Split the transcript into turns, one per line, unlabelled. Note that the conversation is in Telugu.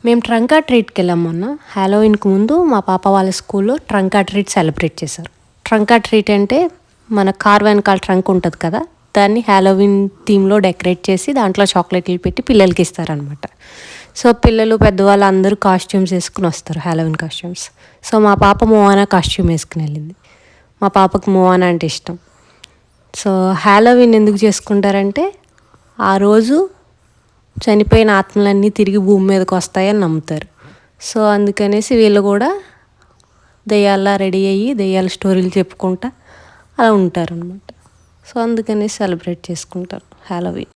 మేము ట్రంక్ ఆర్ ట్రీట్కి వెళ్ళాం మొన్న. హాలోవీన్కి ముందు మా పాప వాళ్ళ స్కూల్లో ట్రంక్ ఆర్ ట్రీట్ సెలబ్రేట్ చేశారు. ట్రంక్ ఆర్ ట్రీట్ అంటే మన కార్ వెనకాల ట్రంక్ ఉంటుంది కదా, దాన్ని హాలోవీన్ థీమ్లో డెకరేట్ చేసి దాంట్లో చాక్లెట్లు పెట్టి పిల్లలకి ఇస్తారనమాట. సో పిల్లలు పెద్దవాళ్ళు అందరూ కాస్ట్యూమ్స్ వేసుకుని వస్తారు, హాలోవీన్ కాస్ట్యూమ్స్. సో మా పాప మోవానా కాస్ట్యూమ్ వేసుకుని వెళ్ళింది. మా పాపకు మోవానా అంటే ఇష్టం. సో హాలోవీన్ ఎందుకు చేసుకుంటారంటే ఆ రోజు చనిపోయిన ఆత్మలన్నీ తిరిగి భూమి మీదకి వస్తాయని నమ్ముతారు. సో అందుకనేసి వీళ్ళు కూడా దెయ్యాల్లా రెడీ అయ్యి దెయ్యాల స్టోరీలు చెప్పుకుంటా అలా ఉంటారనమాట. సో అందుకనేసి సెలబ్రేట్ చేసుకుంటారు హాలోవీన్.